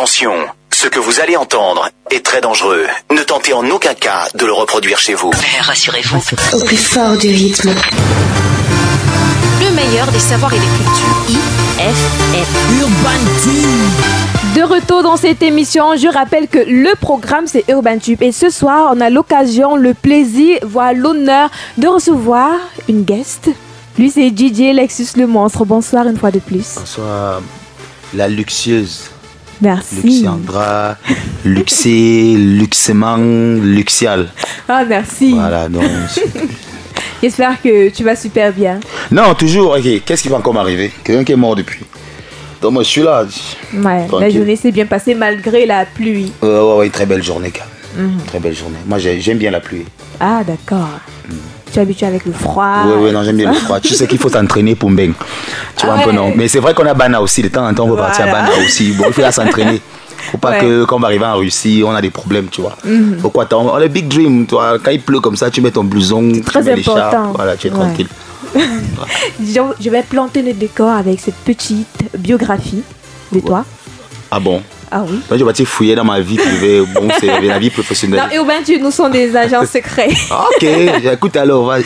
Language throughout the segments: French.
Attention, ce que vous allez entendre est très dangereux. Ne tentez en aucun cas de le reproduire chez vous. Rassurez-vous. Au plus fort du rythme. Le meilleur des savoirs et des cultures. IFM. Urban Tube. De retour dans cette émission, je rappelle que le programme c'est Urban Tube et ce soir on a l'occasion, le plaisir, voire l'honneur de recevoir une guest. Lui c'est DJ Lexus le monstre. Bonsoir une fois de plus. Bonsoir, la luxueuse. Merci. Luxiandra, luxé, luxement, luxial. Ah merci. Voilà, donc. J'espère que tu vas super bien. Non, toujours, ok. Qu'est-ce qui va encore m'arriver? Quelqu'un qui est mort depuis. Donc moi je suis là. Ouais, la journée s'est bien passée malgré la pluie. Ouais, très belle journée, quand même. Très belle journée. Moi j'aime bien la pluie. Ah d'accord. Tu es habitué avec le froid. Oui, non, j'aime bien le froid. Tu sais qu'il faut s'entraîner pour Mbeng. Tu vois un peu, non? Mais c'est vrai qu'on a Bana aussi. De temps en temps, on peut partir à Bana aussi. Bon, il faut là s'entraîner. Faut pas que quand on va arriver en Russie, on a des problèmes, tu vois. Pourquoi on a le big dream, toi. Quand il pleut comme ça, tu mets ton blouson, tu mets l'écharpe. Voilà, tu es tranquille. Je vais planter le décor avec cette petite biographie de toi. Ah bon? Ah oui. Moi, je vais te fouiller dans ma vie privée. Bon, c'est la vie professionnelle. Dans Urban Tube, nous sommes des agents secrets. Ok, écoute alors, vas-y.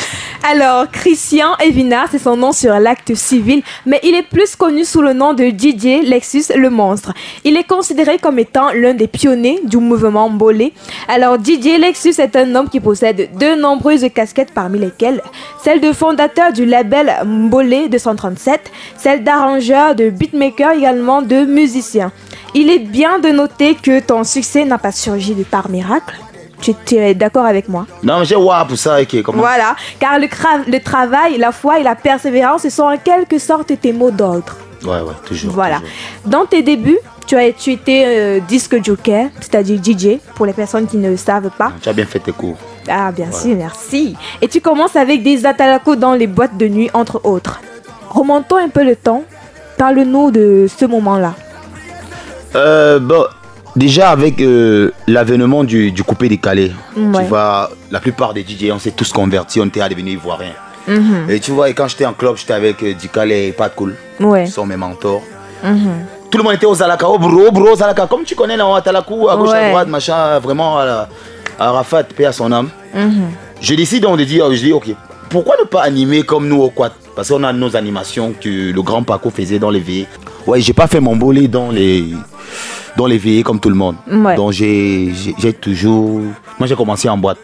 Alors, Christian Evina, c'est son nom sur l'acte civil, mais il est plus connu sous le nom de DJ Lexus le monstre. Il est considéré comme étant l'un des pionniers du mouvement Mbolé. Alors, DJ Lexus est un homme qui possède de nombreuses casquettes, parmi lesquelles celle de fondateur du label Mbolé 237, celle d'arrangeur, de beatmaker, également de musicien. Il est bien de noter que ton succès n'a pas surgi de par miracle. Tu es d'accord avec moi? Non, mais j'ai ouah pour ça, ok, comment? Voilà, car le travail, la foi et la persévérance, ce sont en quelque sorte tes mots d'ordre. Ouais, toujours. Voilà. Toujours. Dans tes débuts, tu étais disque jockey, c'est-à-dire DJ, pour les personnes qui ne le savent pas. Tu as bien fait tes cours. Ah, bien sûr, merci. Et tu commences avec des atalakos dans les boîtes de nuit, entre autres. Remontons un peu le temps. Parle-nous de ce moment-là. Bon, déjà avec l'avènement du coupé décalé, tu vois, la plupart des DJ, on s'est tous convertis, on était à devenir ivoiriens. Et tu vois, et quand j'étais en club, j'étais avec Dikale et Pat Cool, qui sont mes mentors. Tout le monde était aux Zalaka, bro, Zalaka, comme tu connais, là, à Talakou, à gauche, à droite, machin, vraiment à Arafat, paix à son âme. Je décide donc de dire, ok, pourquoi ne pas animer comme nous au Quad? Parce qu'on a nos animations que le grand Paco faisait dans les veillées. Ouais, j'ai pas fait mon bolé dans les veillées comme tout le monde. Donc j'ai toujours... Moi j'ai commencé en boîte.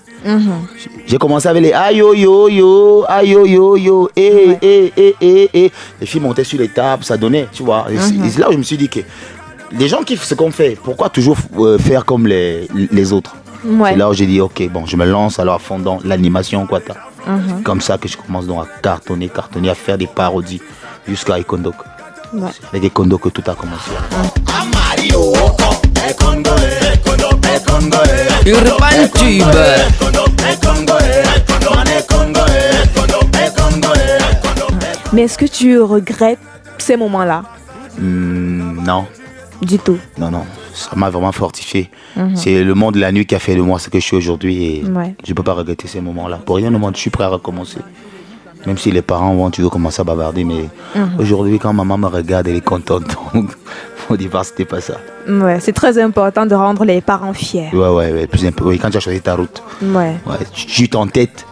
J'ai commencé avec les aïe yo yo yo, aïe yo yo yo, Les filles montaient sur les tables, ça donnait, tu vois. Et c'est là où je me suis dit que les gens kiffent ce qu'on fait, pourquoi toujours faire comme les autres? C'est là où j'ai dit ok, bon, je me lance alors à fond dans l'animation quoi. Comme ça que je commence donc à cartonner, à faire des parodies jusqu'à Ekondok. Avec Ekondok que tout a commencé. Urban Tube. Mais est-ce que tu regrettes ces moments-là? Non. Du tout. Non. Ça m'a vraiment fortifié. C'est le monde de la nuit qui a fait de moi ce que je suis aujourd'hui et je ne peux pas regretter ces moments-là. Pour rien au monde, je suis prêt à recommencer. Même si les parents vont toujours commencer à bavarder, mais aujourd'hui, quand maman me regarde, elle est contente. Donc, au départ, c'était pas ça. Ouais, c'est très important de rendre les parents fiers. Ouais. Oui, quand tu as choisi ta route. Tu es en tête,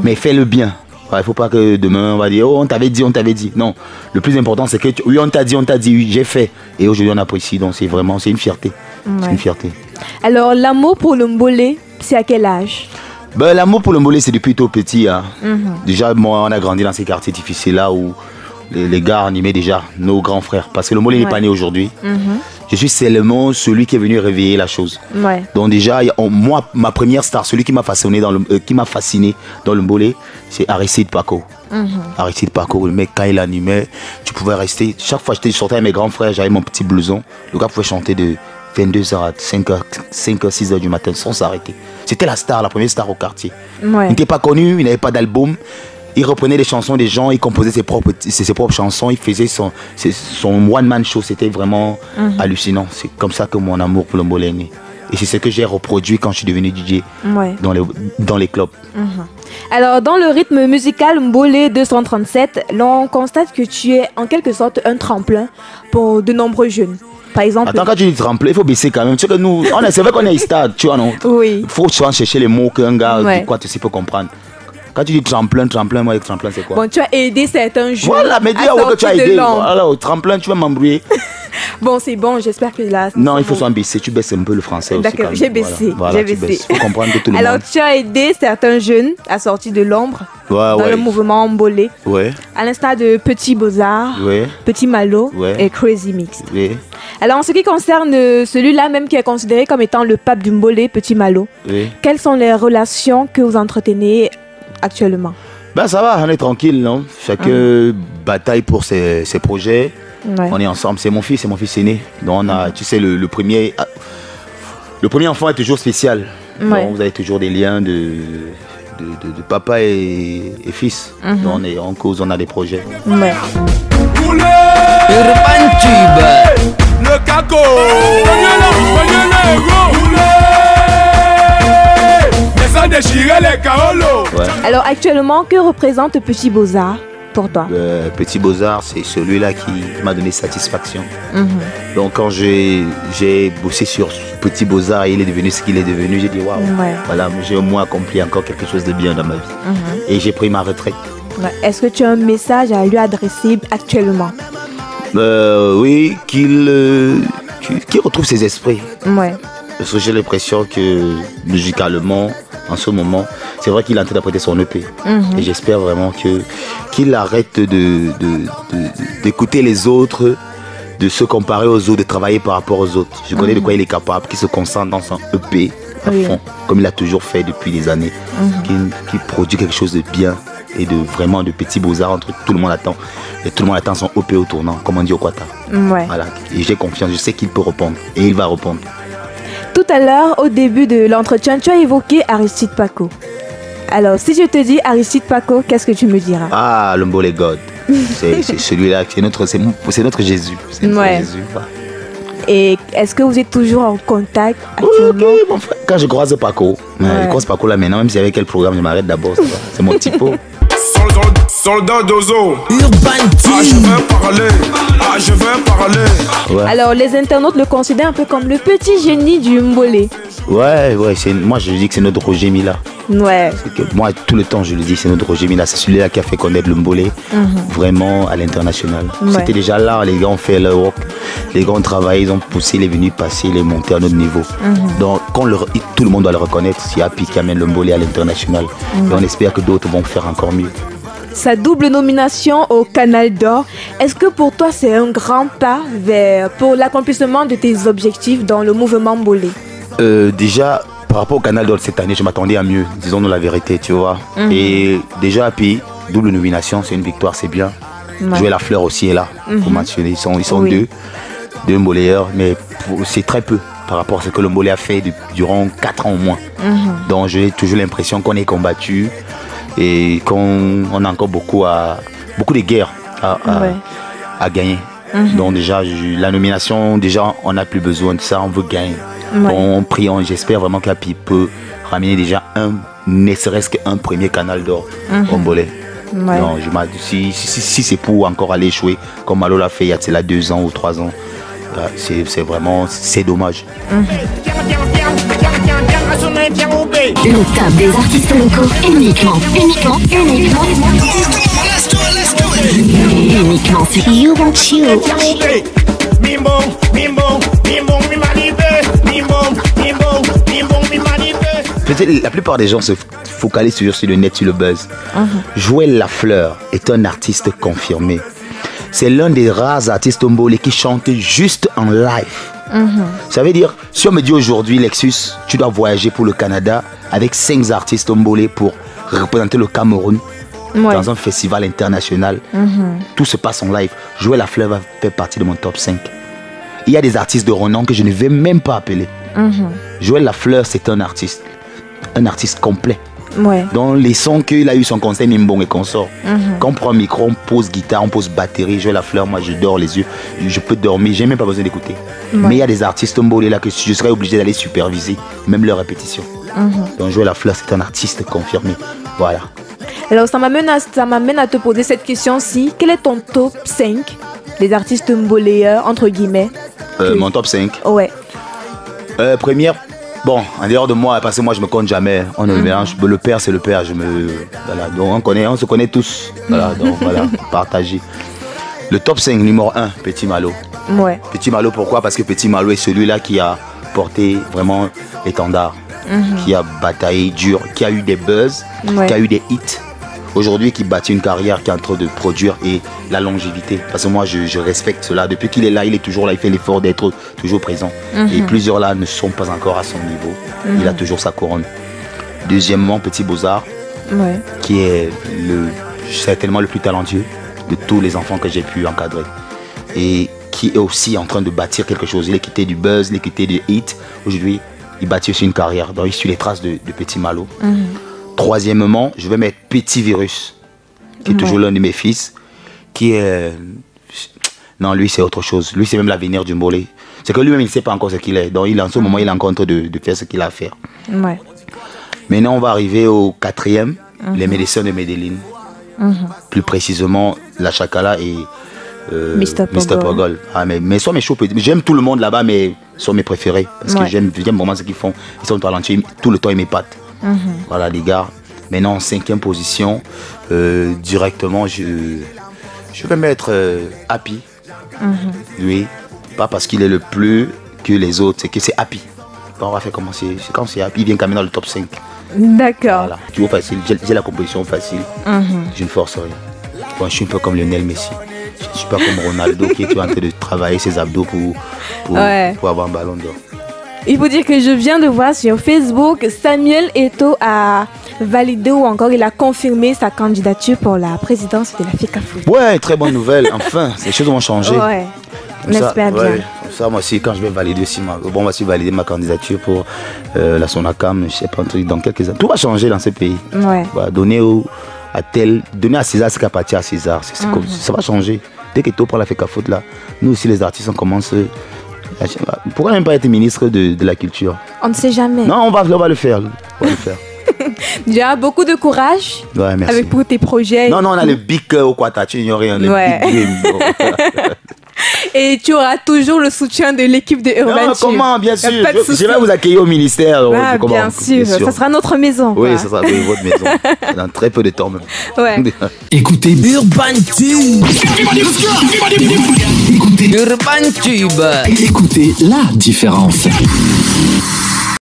mais fais-le bien. Il ne faut pas que demain on va dire oh on t'avait dit. Non, le plus important c'est que oui on t'a dit, oui j'ai fait. Et aujourd'hui on apprécie, donc c'est une fierté. C'est une fierté. Alors l'amour pour le Mbolé, c'est à quel âge? L'amour pour le Mbolé c'est depuis tout petit. Hein. Déjà moi on a grandi dans ces quartiers difficiles là où les gars animaient déjà nos grands frères. Parce que le Mbolé n'est pas né aujourd'hui. Je suis seulement celui qui est venu réveiller la chose. Donc déjà, moi, ma première star, celui qui m'a fasciné dans le Mbolé, c'est Aristide Paco. Aristide Paco, le mec, quand il animait, tu pouvais rester. Chaque fois que je sortais avec mes grands frères, j'avais mon petit blouson. Le gars pouvait chanter de 22h à 5h, 6h du matin sans s'arrêter. C'était la star, la première star au quartier. Il n'était pas connu, il n'avait pas d'album. Il reprenait les chansons des gens, il composait ses propres chansons, il faisait son one-man show. C'était vraiment hallucinant. C'est comme ça que mon amour pour le Mbolé est né. Et c'est ce que j'ai reproduit quand je suis devenu DJ dans les clubs. Alors, dans le rythme musical Mbolé 237, l'on constate que tu es en quelque sorte un tremplin pour de nombreux jeunes. Par exemple. Attends, quand tu dis tremplin, il faut baisser quand même. Tu sais que nous, c'est vrai qu'on est stade, tu vois, non? Oui. Il faut souvent chercher les mots qu'un gars Ouais. dit quoi, tu sais, peut comprendre. Quand tu dis tremplin, moi, le tremplin, c'est quoi? Bon, tu as aidé certains jeunes. Voilà, mais dis à que tu as sortir de aidé. l'ombre. Voilà, au tremplin, tu vas m'embrouiller. Bon, c'est bon, j'espère que là. Non, il faut s'en baisser. Tu baisses un peu le français aussi. D'accord, quand j'ai même. baissé. Voilà, j'ai tu baissé. baisses. Il faut comprendre que tout le Alors, monde. tu as aidé certains jeunes à sortir de l'ombre dans le mouvement Mbolé, Ouais, à l'instar de Petit Beaux-Arts, ouais, Petit Malo Ouais. et Crazy Mix. ouais, Alors, en ce qui concerne celui-là même qui est considéré comme étant le pape du Mbolé, Petit Malo, ouais. quelles sont les relations que vous entretenez actuellement? Ben ça va, on est tranquille, non? Chacun bataille pour ses projets. Ouais. On est ensemble. C'est mon fils aîné. Donc on a, tu sais, le premier enfant est toujours spécial. Ouais. Donc vous avez toujours des liens de papa et fils. Donc on est en cause, on a des projets. Ouais. Urban Tube. Le caco. Laisse déchirer les caolos. Ouais. Alors, actuellement, que représente Petit Beaux-Arts pour toi? Petit Beaux-Arts, c'est celui-là qui m'a donné satisfaction. Donc quand j'ai bossé sur Petit Beaux-Arts et il est devenu ce qu'il est devenu, j'ai dit waouh, Ouais. voilà, j'ai au moins accompli encore quelque chose de bien dans ma vie. Et j'ai pris ma retraite. Ouais. Est-ce que tu as un message à lui adresser actuellement? Oui, qu'il retrouve ses esprits. Ouais. Parce que j'ai l'impression que musicalement, en ce moment, c'est vrai qu'il est en train d'apprêter son EP. Et j'espère vraiment qu'il arrête d'écouter les autres, de se comparer aux autres, de travailler par rapport aux autres. Je connais de quoi il est capable, qu'il se concentre dans son EP à Oui. fond, comme il a toujours fait depuis des années. Qu'il produit quelque chose de bien et vraiment de petits beaux-arts entre tout le monde attend. Et tout le monde attend son EP au tournant, comme on dit au Quata. Ouais. Voilà. Et j'ai confiance, je sais qu'il peut répondre. Et il va répondre. Tout à l'heure, au début de l'entretien, tu as évoqué Aristide Paco. Alors, si je te dis Aristide Paco, qu'est-ce que tu me diras? Ah, le Mbolé God. C'est celui-là, c'est notre Jésus. C'est notre Ouais. Jésus. Voilà. Et est-ce que vous êtes toujours en contact Ok, actuellement? mon frère. Quand je croise Paco, je croise Paco là maintenant, même si avec quel programme, je m'arrête d'abord. C'est mon petit pot. Soldat d'Ozo. Urban Ah, je Tube. veux parler. Ah, je veux parler. Ouais, Alors, les internautes le considèrent un peu comme le petit génie du Mbolé. ouais, moi je dis que c'est notre Roger Mila. Ouais. Que moi, tout le temps, je le dis, c'est notre Roger Mila. C'est celui-là qui a fait connaître le Mbolé vraiment à l'international. Ouais. C'était déjà là, les gars ont fait leur work. Les gars ont travaillé, ils ont poussé, il est venu passer, il est monté à notre niveau. Donc, tout le monde doit le reconnaître. C'est Happy qui amène le Mbolé à l'international. Et on espère que d'autres vont faire encore mieux. Sa double nomination au Canal d'Or, est-ce que pour toi c'est un grand pas pour l'accomplissement de tes objectifs dans le mouvement Mbolé? Déjà, par rapport au Canal d'Or cette année, je m'attendais à mieux, disons-nous la vérité, tu vois. Et déjà, Happy, double nomination, c'est une victoire, c'est bien. Ouais. Jouer la fleur aussi est là, pour mentionner. Ils sont Oui. deux Mboléeurs, mais c'est très peu par rapport à ce que le Mbolé a fait durant 4 ans au moins. Donc j'ai toujours l'impression qu'on est combattu et qu'on a encore beaucoup de guerres à gagner. Donc déjà, la nomination, déjà on n'a plus besoin de ça, on veut gagner. Ouais. On prie, j'espère vraiment qu'Happy peut ramener déjà ne serait-ce qu'un premier Canal d'Or au Mbolé. Ouais. Non, si c'est pour encore aller échouer, comme Malo l'a fait il y a cela 2 ans ou 3 ans, là, c'est vraiment, c'est dommage. Le top des artistes locaux uniquement sur You Want You. Peut-être la plupart des gens se focalisent sur le net, sur le buzz. Joël Lafleur est un artiste confirmé. C'est l'un des rares artistes Mbolé qui chante juste en live. Ça veut dire, si on me dit aujourd'hui, Lexus, tu dois voyager pour le Canada avec 5 artistes Mbolé pour représenter le Cameroun dans un festival international, tout se passe en live. Joël Lafleur va faire partie de mon top 5. Il y a des artistes de renom que je ne vais même pas appeler. Joël Lafleur, c'est un artiste complet. Ouais. Dans les sons qu'il a eu son concert Mimbong et consort. Quand on prend un micro, on pose guitare, on pose batterie, Joël Lafleur, moi je dors les yeux, je peux dormir, j'ai même pas besoin d'écouter. Mais il y a des artistes Mbolé là que je serais obligé d'aller superviser, même leur répétition. Donc Joël Lafleur, c'est un artiste confirmé. Voilà. Alors ça m'amène à te poser cette question-ci. Quel est ton top 5 des artistes mboléeurs, entre guillemets, Mon top 5. Ouais. Première, bon, en dehors de moi, parce que moi je me compte jamais. On ne mélange. Le père, c'est le père. Voilà, donc on se connaît tous. Voilà, donc voilà, partager. Le top 5, numéro 1, Petit Malo. Ouais. Petit Malo, pourquoi? Parce que Petit Malo est celui-là qui a porté vraiment l'étendard, qui a bataillé dur, qui a eu des buzz, qui a eu des hits. Aujourd'hui, qui bâtit une carrière qui est en train de produire et la longévité. Parce que moi, je respecte cela. Depuis qu'il est là, il est toujours là, il fait l'effort d'être toujours présent. Et plusieurs là ne sont pas encore à son niveau. Il a toujours sa couronne. Deuxièmement, Petit Beaux-Arts, qui est certainement le plus talentueux de tous les enfants que j'ai pu encadrer. Et qui est aussi en train de bâtir quelque chose. Il est quitté du buzz, il est quitté du hit. Aujourd'hui, il bâtit aussi une carrière. Donc, il suit les traces de Petit Malo. Troisièmement, je vais mettre Petit Virus, qui est toujours l'un de mes fils, qui est... Non, lui, c'est autre chose. Lui, c'est même l'avenir du Mbolé. C'est que lui-même, il ne sait pas encore ce qu'il est. Donc, en ce moment, il est en train de faire ce qu'il a à faire. Ouais. Maintenant, on va arriver au quatrième, les médecins de Medellín. Plus précisément, la Chakala et Mr. Pogol. Ah, mais soit mes shows, j'aime tout le monde là-bas, mais sont mes préférés. Parce que j'aime vraiment ce qu'ils font. Ils sont talentueux. Tout le temps, ils m'épatent. Voilà les gars. Maintenant en 5e position, directement je vais mettre Happy. Lui, pas parce qu'il est le plus que les autres, c'est que c'est Happy. On va faire comment c'est quand c'est Happy, il vient quand même dans le top 5. D'accord. Voilà. Toujours facile, j'ai la composition facile. Je ne force rien. Bon, je suis un peu comme Lionel Messi. Je ne suis pas comme Ronaldo qui est en train de travailler ses abdos pour avoir un ballon d'or. Il faut dire que je viens de voir sur Facebook, Samuel Eto'o a validé ou encore il a confirmé sa candidature pour la présidence de la FECAFOOT. Ouais, très bonne nouvelle. Enfin, les choses vont changer. Ouais, on espère bien. Comme ça, moi aussi, quand je vais valider aussi on va aussi valider ma candidature pour la Sonacam, je sais pas, un truc dans quelques années. Tout va changer dans ce pays. Ouais. Voilà, donner à César ce qui appartient à César. Ça va changer. Dès que Eto'o prend la FECAFOOT là, nous aussi les artistes, on commence. Pourquoi même pas être ministre de la culture? On ne sait jamais. Non, on va le faire. Tu as beaucoup de courage avec pour tes projets. Non, on a le big au Quata, tu ignores rien. Le big dream. Et tu auras toujours le soutien de l'équipe de Urban Tube. Comment, bien sûr. Je vais vous accueillir au ministère. Bien sûr, ça sera notre maison. Oui, ça sera votre maison. Dans très peu de temps même. Ouais. Écoutez Urban Tube. Écoutez Urban Tube. Écoutez la différence.